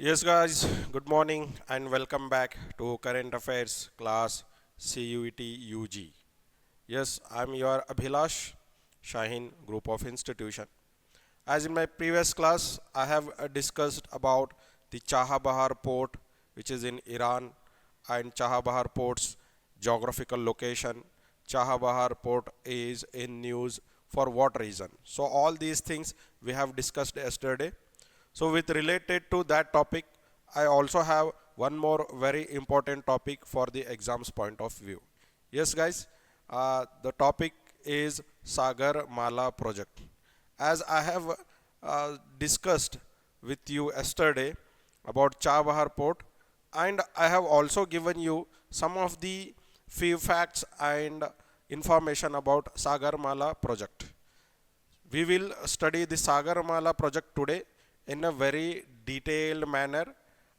Yes, guys, good morning and welcome back to Current Affairs class CUET UG. Yes, I'm your Abhilash, Shaheen Group of Institution. As in my previous class, I have discussed about the Chahabahar port, which is in Iran, and Chahabahar port's geographical location. Chahabahar port is in news for what reason? So all these things we have discussed yesterday. So with related to that topic, I also have one more very important topic for the exams point of view. Yes, guys, the topic is Sagar Mala project. As I have discussed with you yesterday about Chabahar port, and I have also given you some of the few facts and information about Sagar Mala project. We will study the Sagar Mala project today in a very detailed manner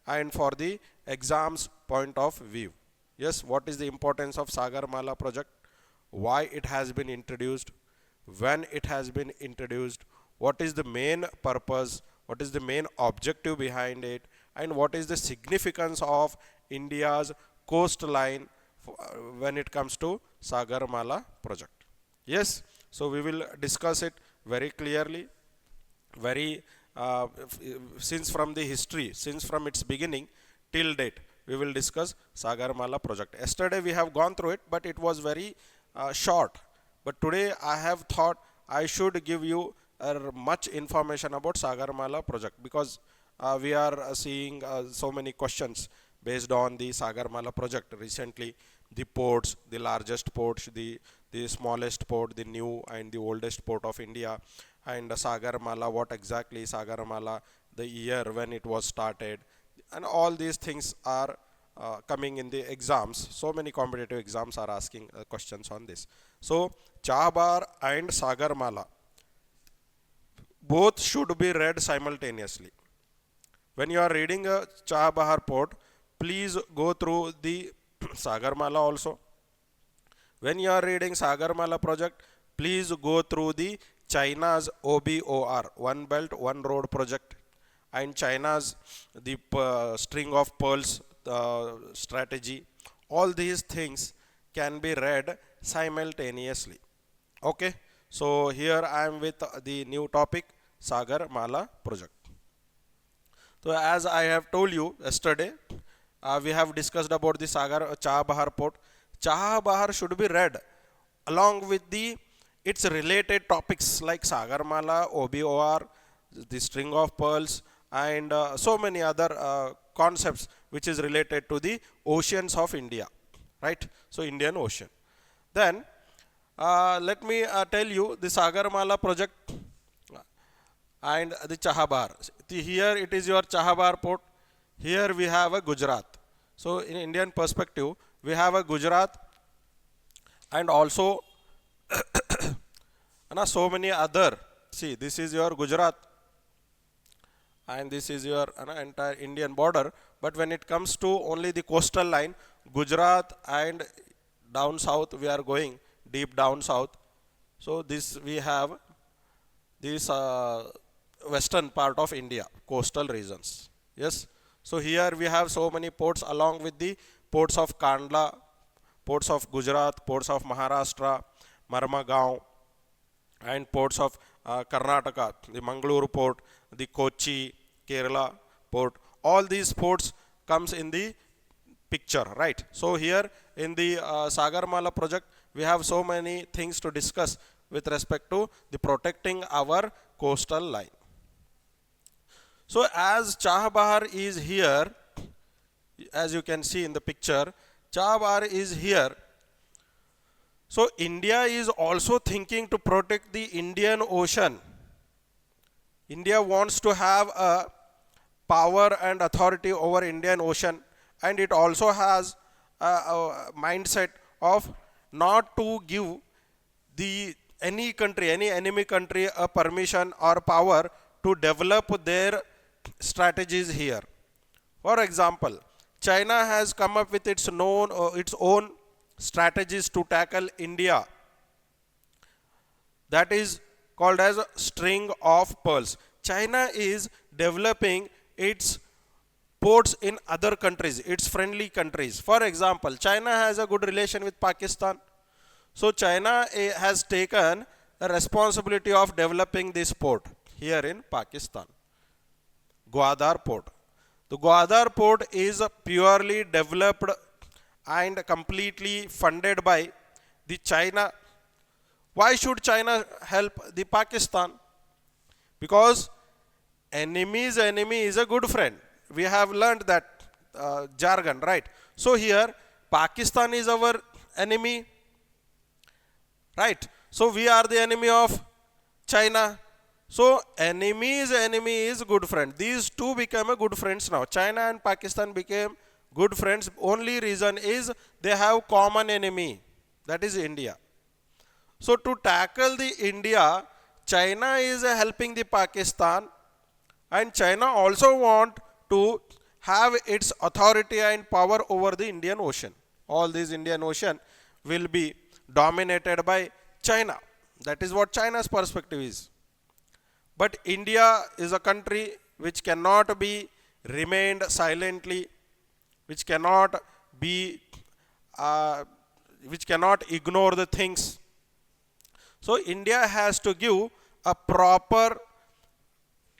and for the exams point of view. Yes, what is the importance of Sagar Mala project? Why it has been introduced? When it has been introduced? What is the main purpose? What is the main objective behind it? And what is the significance of India's coastline when it comes to Sagar Mala project? Yes, so we will discuss it very clearly, very since from the history, since from its beginning till date, we will discuss Sagarmala project. Yesterday we have gone through it, but it was very short. But today I have thought I should give you much information about Sagarmala project because we are seeing so many questions based on the Sagarmala project recently. The ports, the largest ports, the smallest port, the new and the oldest port of India, and Sagarmala, what exactly Sagarmala, the year when it was started, and all these things are coming in the exams. So many competitive exams are asking questions on this. So Chabar and Sagarmala both should be read simultaneously. When you are reading a Chahabahar port, please go through the Sagarmala also. When you are reading Sagarmala project, please go through the China's OBOR, One Belt, One Road project, and China's the string of pearls strategy. All these things can be read simultaneously. Okay, so here I am with the new topic Sagar Mala project. So as I have told you yesterday, we have discussed about the Sagar Chahabahar port. Chahabahar should be read along with the its related topics like Sagarmala, OBOR, the string of pearls, and so many other concepts which is related to the oceans of India, right? So Indian Ocean. Then let me tell you the Sagarmala project and the Chahabahar. Here it is your Chahabahar port. Here we have a Gujarat. So in Indian perspective, we have a Gujarat and also so many other. See, this is your Gujarat and this is your entire Indian border. But when it comes to only the coastal line, Gujarat and down south, we are going deep down south. So this we have this western part of India, coastal regions. Yes. So here we have so many ports along with the ports of Kandla, ports of Gujarat, ports of Maharashtra, Marmagaon, and ports of Karnataka, the Mangaluru port, the Kochi, Kerala port. All these ports comes in the picture, right? So here in the Sagarmala project, we have so many things to discuss with respect to the protecting our coastal line. So as Chahabahar is here, as you can see in the picture, Chahabahar is here. So India is also thinking to protect the Indian Ocean. India wants to have a power and authority over Indian Ocean, and it also has a mindset of not to give the any country, any enemy country, a permission or power to develop their strategies here. For example, China has come up with its own strategies to tackle India. That is called as string of pearls. China is developing its ports in other countries, its friendly countries. For example, China has a good relation with Pakistan. So China has taken the responsibility of developing this port here in Pakistan, Gwadar port. The Gwadar port is purely developed and completely funded by the China. Why should China help the Pakistan? Because enemy's enemy is a good friend. We have learned that jargon, right? So here Pakistan is our enemy, right? So we are the enemy of China. So enemy's enemy is good friend. These two became a good friends now. China and Pakistan became good friends. Only reason is they have common enemy, that is India. So to tackle the India, China is helping the Pakistan, and China also want to have its authority and power over the Indian Ocean. All these Indian Ocean will be dominated by China. That is what China's perspective is. But India is a country which cannot be remained silently, which cannot be, which cannot ignore the things. So India has to give a proper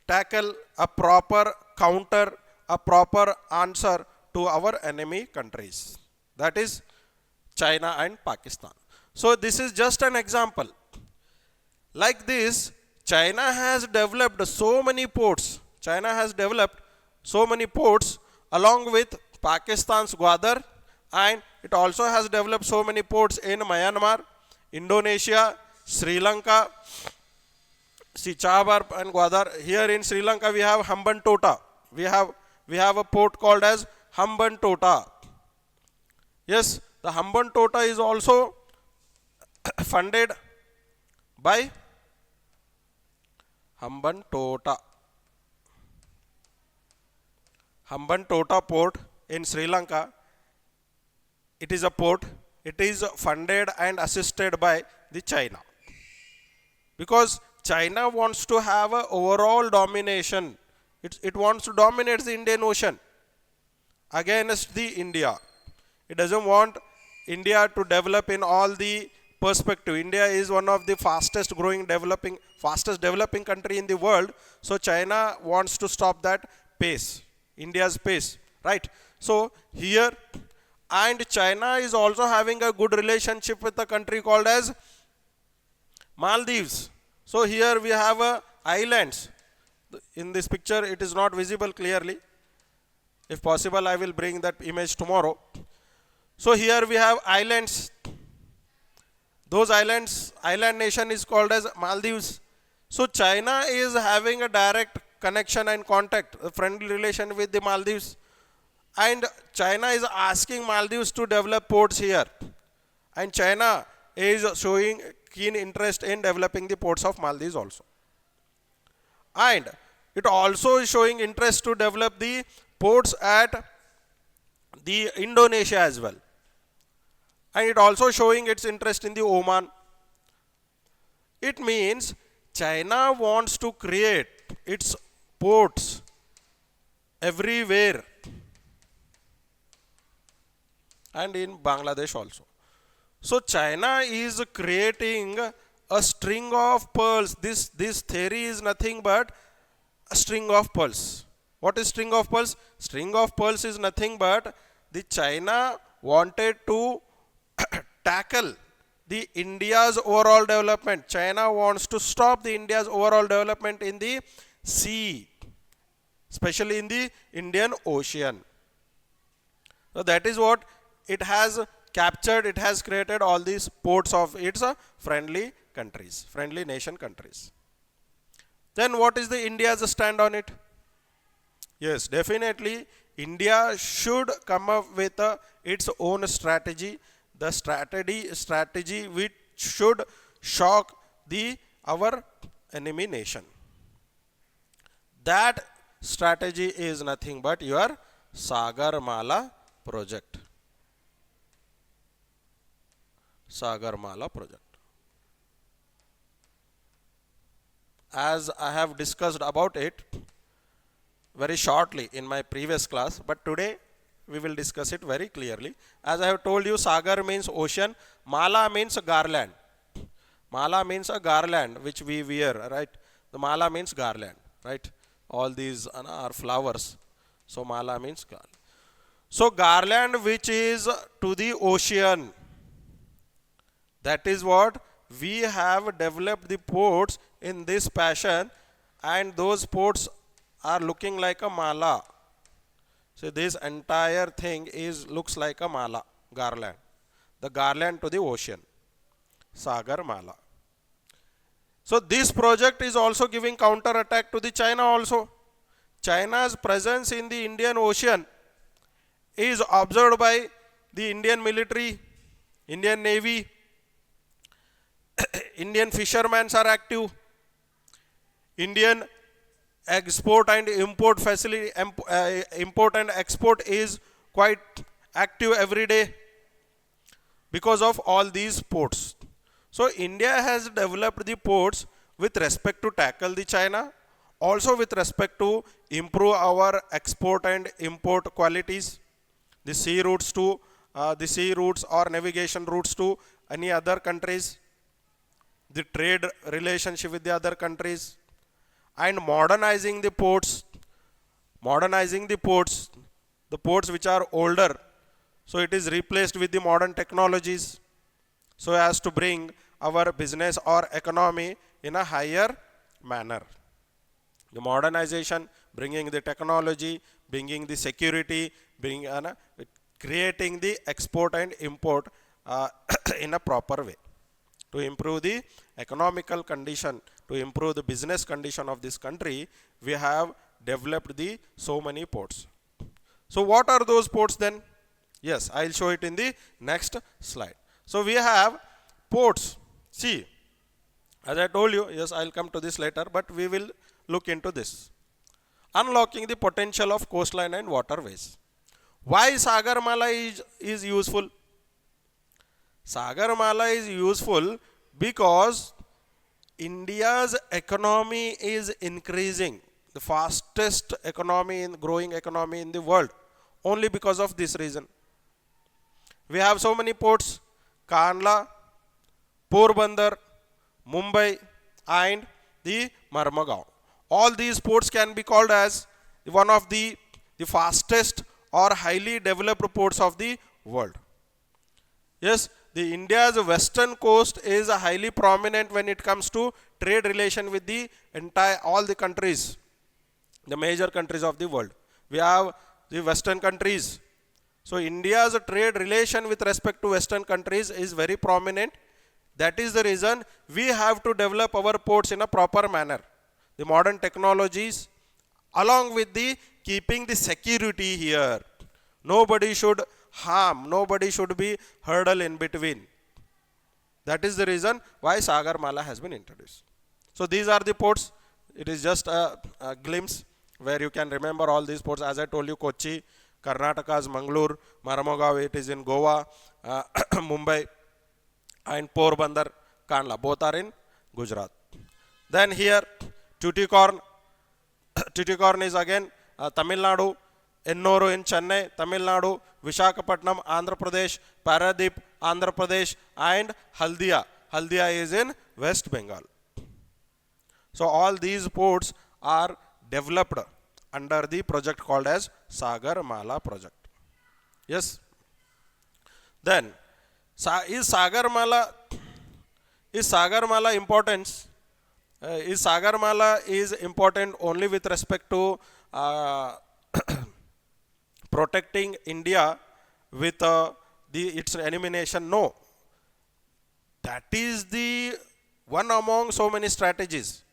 tackle, a proper counter, a proper answer to our enemy countries. That is China and Pakistan. So this is just an example. Like this, China has developed so many ports. China has developed so many ports along with Pakistan's Gwadar, and it also has developed so many ports in Myanmar, Indonesia, Sri Lanka. See, Chabar and Gwadar. Here in Sri Lanka we have Hambantota. We have a port called as Hambantota. Yes, the Hambantota is also funded by Hambantota. Hambantota port in Sri Lanka. It is a port. It is funded and assisted by the China. Because China wants to have an overall domination. It wants to dominate the Indian Ocean against the India. It doesn't want India to develop in all the perspective. India is one of the fastest developing country in the world. So China wants to stop that pace, India's pace, right? So here, and China is also having a good relationship with a country called as Maldives. So here we have islands. In this picture it is not visible clearly. If possible, I will bring that image tomorrow. So here we have islands. Those islands, island nation is called as Maldives. So China is having a direct connection and contact, a friendly relation with the Maldives. And China is asking Maldives to develop ports here. And China is showing keen interest in developing the ports of Maldives also. And it also is showing interest to develop the ports at the Indonesia as well. And it also showing its interest in the Oman. It means China wants to create its ports everywhere, and in Bangladesh also. So China is creating a string of pearls. This theory is nothing but a string of pearls. What is string of pearls? String of pearls is nothing but the China wanted to tackle the India's overall development. China wants to stop the India's overall development in the sea, especially in the Indian Ocean. So that is what it has captured. It has created all these ports of its friendly countries, friendly nation countries. Then what is the India's stand on it? Yes, definitely India should come up with its own strategy. The strategy which should shock our enemy nation. That strategy is nothing but your Sagar Mala project. Sagar Mala project. As I have discussed about it, very shortly in my previous class, but today we will discuss it very clearly. As I have told you, Sagar means ocean, Mala means garland. Mala means a garland which we wear, right? The mala means garland, right? All these are flowers. So mala means garland. So garland which is to the ocean. That is what we have developed the ports in this passion, and those ports are looking like a mala. So this entire thing is looks like a mala, garland. The garland to the ocean. Sagar Mala. So this project is also giving counter attack to the China also. China's presence in the Indian Ocean is observed by the Indian military, Indian Navy, Indian fishermen are active, Indian export and import facility, import and export is quite active every day because of all these ports. So India has developed the ports with respect to tackle the China, also with respect to improve our export and import qualities, the sea routes to the sea routes or navigation routes to any other countries, the trade relationship with the other countries, and modernizing the ports, the ports which are older. So it is replaced with the modern technologies so as to bring our business or economy in a higher manner. The modernization, bringing the technology, bringing the security, creating the export and import in a proper way to improve the economical condition, to improve the business condition of this country. We have developed the so many ports. So what are those ports then? Yes, I will show it in the next slide. So we have ports. See, as I told you, yes, I will come to this later, but we will look into this. Unlocking the potential of coastline and waterways. Why Sagarmala is useful? Sagarmala is useful because India's economy is increasing, the fastest economy, growing economy in the world, only because of this reason. We have so many ports: Kandla, Porbandar, Mumbai, and the Marmagaon. All these ports can be called as one of the fastest or highly developed ports of the world. Yes, the India's western coast is highly prominent when it comes to trade relation with the all the countries, the major countries of the world. We have the western countries. So India's trade relation with respect to western countries is very prominent. That is the reason we have to develop our ports in a proper manner. The modern technologies along with the keeping the security here. Nobody should harm, nobody should be hurdle in between. That is the reason why Sagarmala has been introduced. So these are the ports. It is just a glimpse where you can remember all these ports. As I told you, Kochi, Karnataka's Mangalore, Marmagaon, it is in Goa, Mumbai, and Porbandar, Kandla, both are in Gujarat. Then here, Tuticorn. Tuticorn is again Tamil Nadu, Ennore in Chennai, Tamil Nadu, Vishakhapatnam, Andhra Pradesh, Paradeep, Andhra Pradesh, and Haldia. Haldia is in West Bengal. So all these ports are developed under the project called as Sagarmala project. Yes. Then is Sagarmala important? Is Sagarmala is important only with respect to protecting India with its enemy nation? No. That is the one among so many strategies.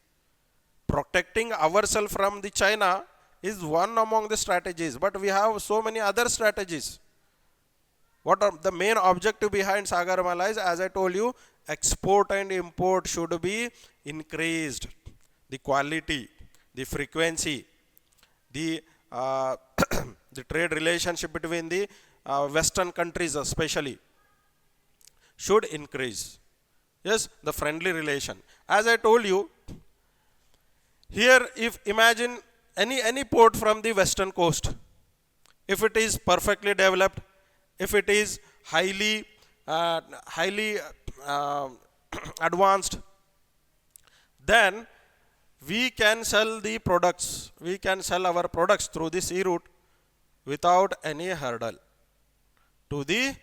Protecting ourselves from the China is one among the strategies, but we have so many other strategies. What are the main objective behind Sagarmala is, as I told you, export and import should be increased. The quality, the frequency, the the trade relationship between the western countries especially should increase. Yes, the friendly relation. As I told you, here if imagine any port from the western coast, if it is perfectly developed, if it is highly uh, advanced, then we can sell the products, we can sell our products through the sea route without any hurdle to the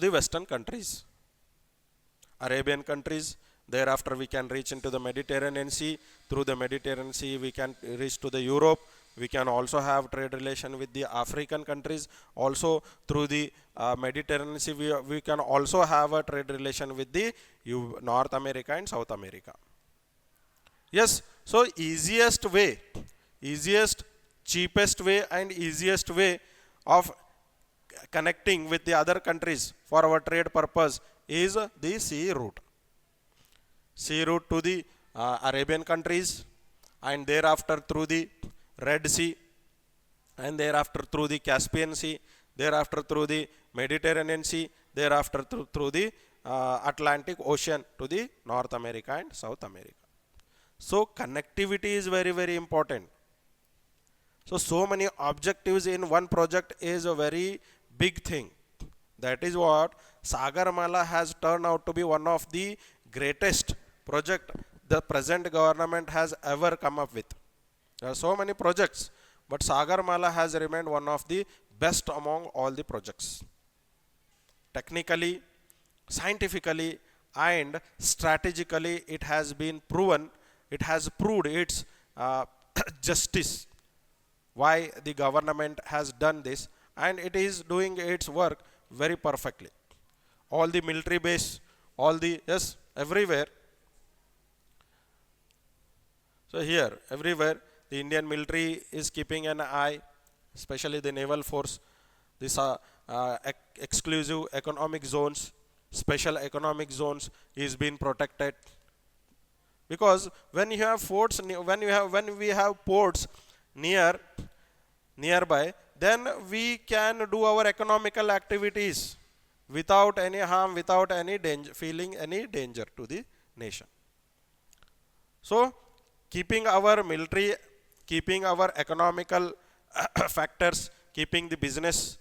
western countries, Arabian countries. Thereafter we can reach into the Mediterranean Sea. Through the Mediterranean Sea we can reach to the Europe. We can also have trade relation with the African countries. Also through the Mediterranean Sea we can also have a trade relation with the North America and South America. Yes, so easiest, cheapest way and easiest way of connecting with the other countries for our trade purpose is the sea route. Sea route to the Arabian countries, and thereafter through the Red Sea, and thereafter through the Caspian Sea, thereafter through the Mediterranean Sea, thereafter through the Atlantic Ocean to the North America and South America. So connectivity is very, very important. So many objectives in one project is a very big thing. That is what Sagar Mala has turned out to be one of the greatest project the present government has ever come up with. There are so many projects, but Sagar Mala has remained one of the best among all the projects. Technically, scientifically, and strategically, it has been proven, it has proved its justice, why the government has done this, and it is doing its work very perfectly. All the military base, all the, yes, everywhere. So here, everywhere, the Indian military is keeping an eye, especially the naval force. These are exclusive economic zones, special economic zones is being protected. Because when you have forts, when we have ports nearby, then we can do our economical activities without any harm, without any danger, feeling any danger to the nation. So keeping our military, keeping our economical factors, keeping the business,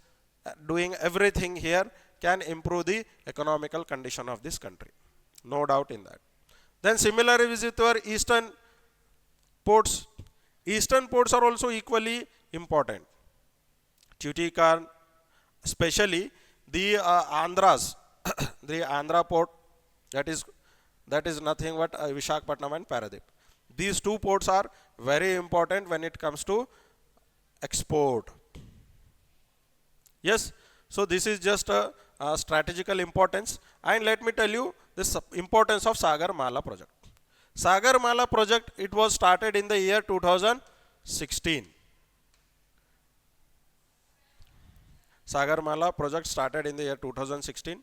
doing everything here can improve the economical condition of this country. No doubt in that. Then similarly with our eastern ports. Eastern ports are also equally important. Tuticorin, especially the Andhras, the Andhra port, that is nothing but Visakhapatnam and Paradip. These two ports are very important when it comes to export. Yes, so this is just a strategical importance, and let me tell you the importance of Sagar Mala project. Sagar Mala project, it was started in the year 2016. Sagar Mala project started in the year 2016.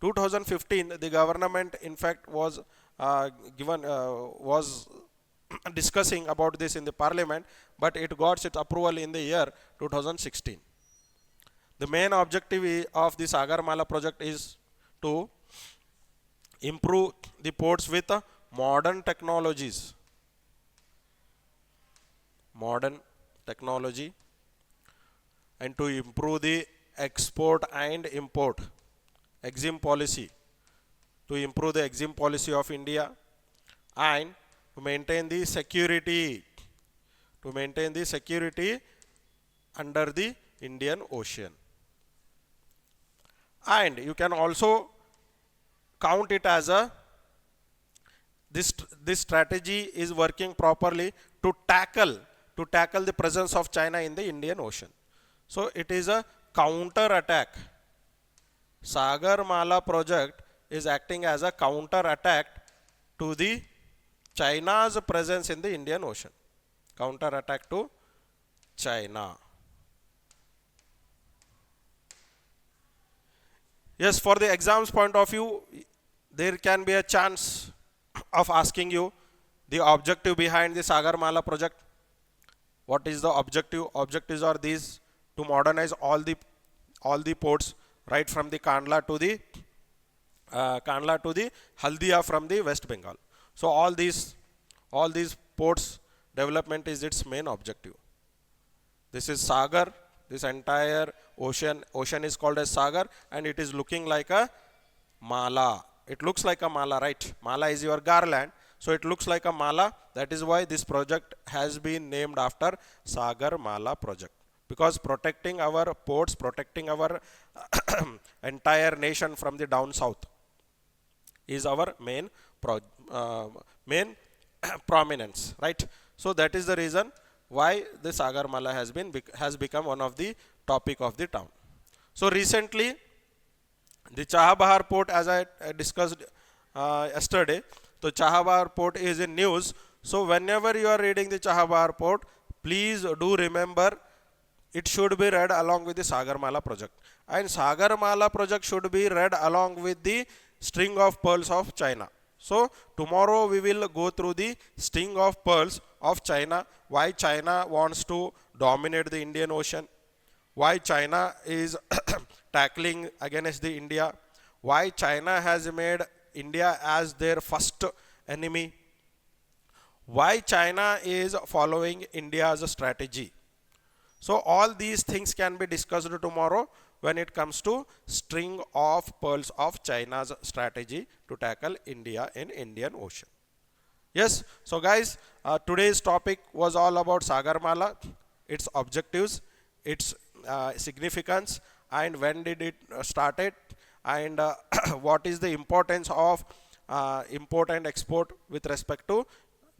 2015, the government in fact was was discussing about this in the parliament, but it got its approval in the year 2016. The main objective of the Sagar Mala project is to improve the ports with modern technologies, modern technology, and to improve the export and import exim policy, to improve the exim policy of India, and to maintain the security, under the Indian Ocean. And you can also count it as a this strategy is working properly to tackle the presence of China in the Indian Ocean. So it is a counter attack. Sagar Mala project is acting as a counter attack to the China's presence in the Indian Ocean. Counter attack to China. Yes, for the exams point of view, there can be a chance of asking you the objective behind the Sagar Mala project. What is the objective? Objectives are these: to modernize all the ports, right from the Kandla to the Haldia from the West Bengal. So all these ports development is its main objective. This is Sagar. This entire ocean is called as Sagar, and it is looking like a mala. It looks like a mala, right? Mala is your garland, so it looks like a mala. That is why this project has been named after Sagar Mala project, because protecting our ports, protecting our entire nation from the down south is our main prominence, right? So that is the reason why the Sagar Mala has become one of the topic of the town. So recently, the Chahabahar port, as I discussed yesterday, so Chahabahar port is in news. So whenever you are reading the Chahabahar port, please do remember it should be read along with the Sagarmala project. And Sagarmala project should be read along with the string of pearls of China. So tomorrow we will go through the string of pearls of China, why China wants to dominate the Indian Ocean, why China is tackling against the India, why China has made India as their first enemy, why China is following India's strategy. So all these things can be discussed tomorrow when it comes to string of pearls of China's strategy to tackle India in Indian Ocean. Yes, so guys, today's topic was all about Sagarmala, its objectives, its significance, and when did it started, and what is the importance of import and export with respect to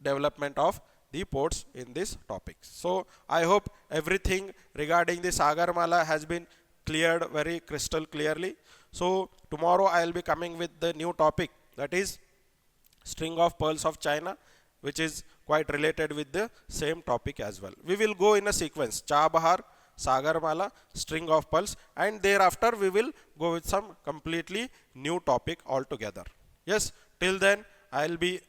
development of the ports in this topic. So I hope everything regarding the Sagarmala has been cleared very crystal clearly. So tomorrow I will be coming with the new topic, that is string of pearls of China, which is quite related with the same topic as well. We will go in a sequence: Chabahar, Sagarmala, string of pearls, and thereafter we will go with some completely new topic altogether. Yes, till then I will be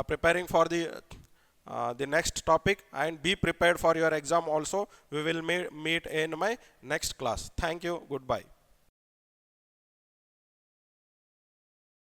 preparing for the next topic, and be prepared for your exam also. We will meet in my next class. Thank you. Goodbye.